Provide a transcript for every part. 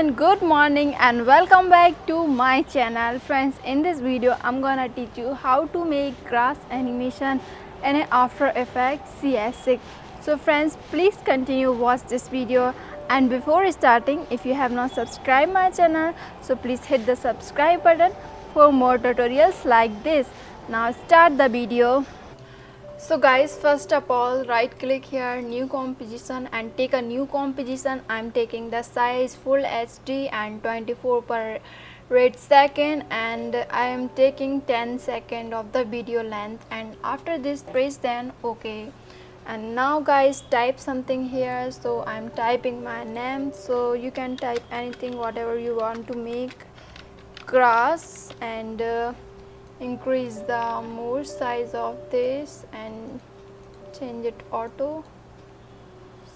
everyone, good morning and welcome back to my channel. Friends, in this video I'm gonna teach you how to make grass animation in After Effects CS6. So friends, please continue watch this video, and before starting, if you have not subscribed my channel, so please hit the subscribe button for more tutorials like this. Now start the video. So guys, first of all, right click here, new composition, and take a new composition. I'm taking the size full HD and 24 per rate second, and I am taking 10 second of the video length, and after this press then OK. And now guys, type something here. So I'm typing my name, so you can type anything whatever you want to make grass, and increase the more size of this and change it auto.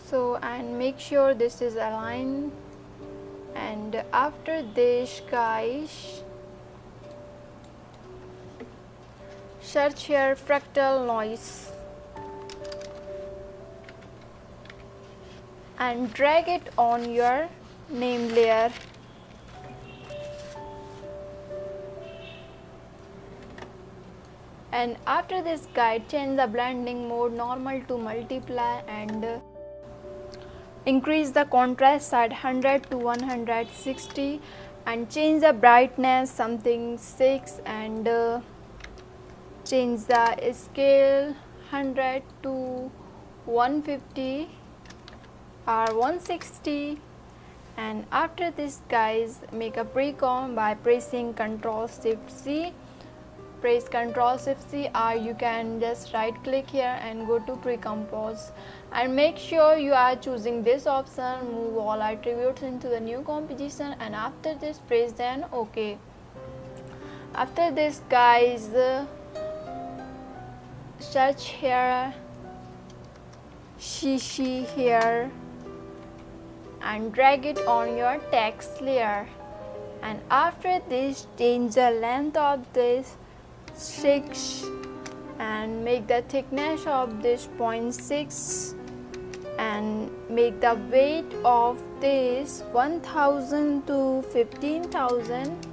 So, and make sure this is aligned, and after this guys, search here fractal noise and drag it on your name layer. And after this guide, change the blending mode normal to multiply, and increase the contrast at 100 to 160, and change the brightness something 6, and change the scale 100 to 150 or 160. And after this guys, make a pre-comp by pressing Ctrl Shift C. Press Ctrl Shift C, or you can just right click here and go to pre-compose, and make sure you are choosing this option, move all attributes into the new composition, and after this press then OK. After this guys, search here CC here and drag it on your text layer, and after this change the length of this 6 and make the thickness of this 0.6, and make the weight of this 1000 to 15,000,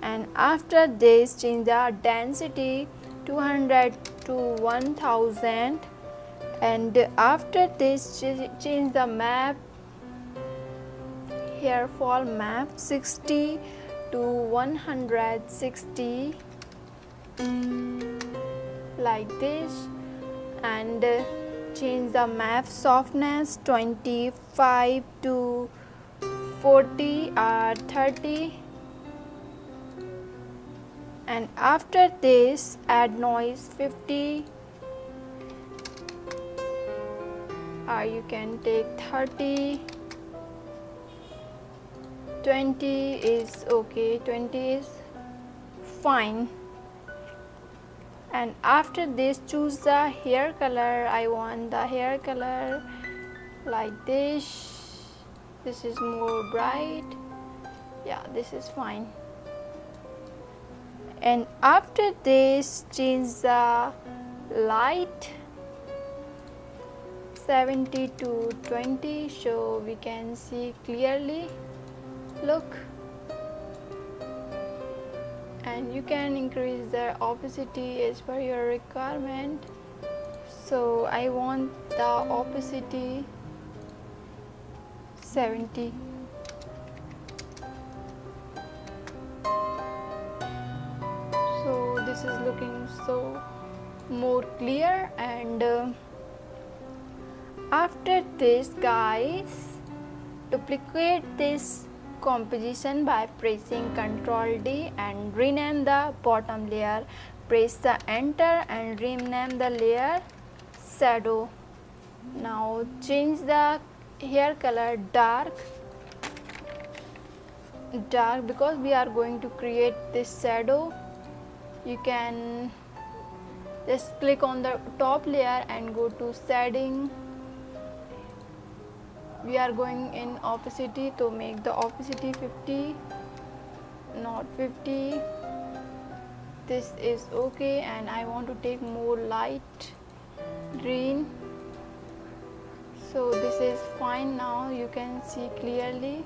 and after this change the density 200 to 1000, and after this change the map here for map 60 to 160 like this, and change the map softness 25 to 40 or 30, and after this add noise 50, or you can take 30. 20 is okay, 20 is fine. And after this choose the hair color. I want the hair color like this. This is more bright. Yeah, this is fine. And after this change the light 70 to 20 so we can see clearly. Look, and you can increase the opacity as per your requirement. So I want the opacity 70. So this is looking so more clear. And after this guys, duplicate this composition by pressing Ctrl D and rename the bottom layer. Press the enter and rename the layer shadow. Now change the hair color dark because we are going to create this shadow. You can just click on the top layer and go to shading. We are going in opacity to make the opacity 50, not 50. This is okay, and I want to take more light green. So this is fine. Now you can see clearly.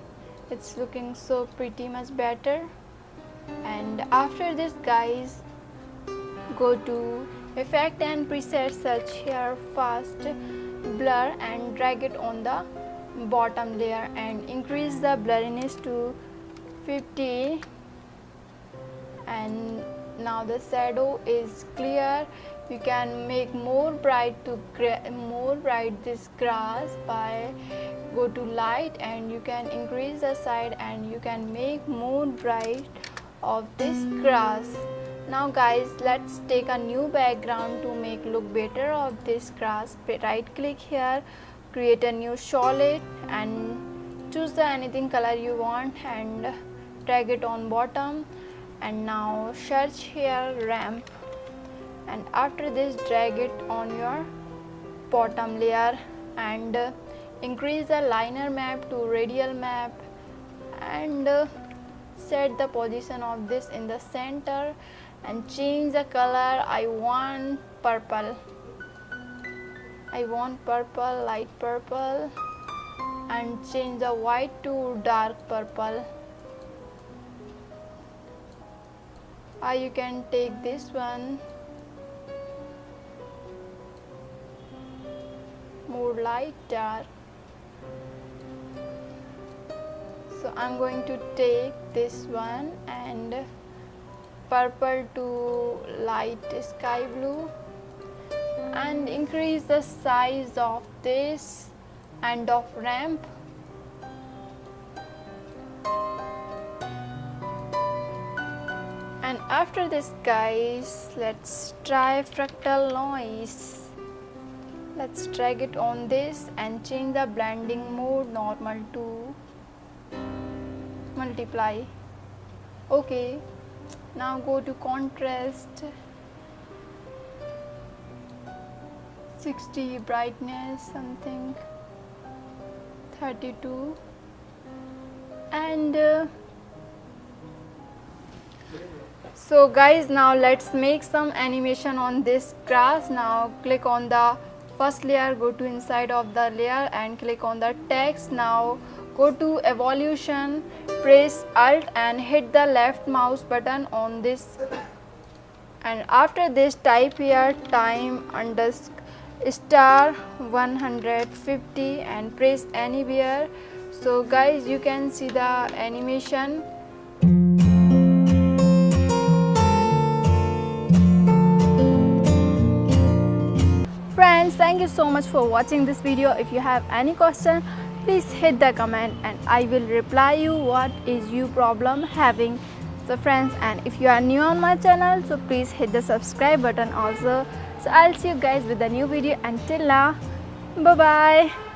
it's looking so pretty much better. And after this guys, go to effect and preset, search here fast blur and drag it on the bottom layer and increase the blurriness to 50. And now the shadow is clear. You can make more bright this grass by go to light, and you can increase the side and you can make more bright of this grass. Now guys, let's take a new background to make look better of this grass. Right click here, create a new solid and choose the anything color you want and drag it on bottom. And now search here ramp, and after this drag it on your bottom layer and increase the liner map to radial map and set the position of this in the center and change the color. I want purple, light purple, and change the white to dark purple. Or you can take this one, more light dark. So I'm going to take this one and purple to light sky blue and increase the size of this end of ramp. And after this guys, let's try fractal noise. Let's drag it on this and change the blending mode normal to multiply. Okay, now go to contrast, 60, brightness something 32, and so guys, now let's make some animation on this grass. Now click on the first layer, go to inside of the layer and click on the text. Now go to evolution, press alt and hit the left mouse button on this, and after this type here time _ 150 and press anywhere. So guys, you can see the animation. Friends, thank you so much for watching this video. If you have any question, please hit the comment and I will reply you what is you problem having. So friends, and if you are new on my channel, so please hit the subscribe button also. So I'll see you guys with a new video. Until now, bye bye.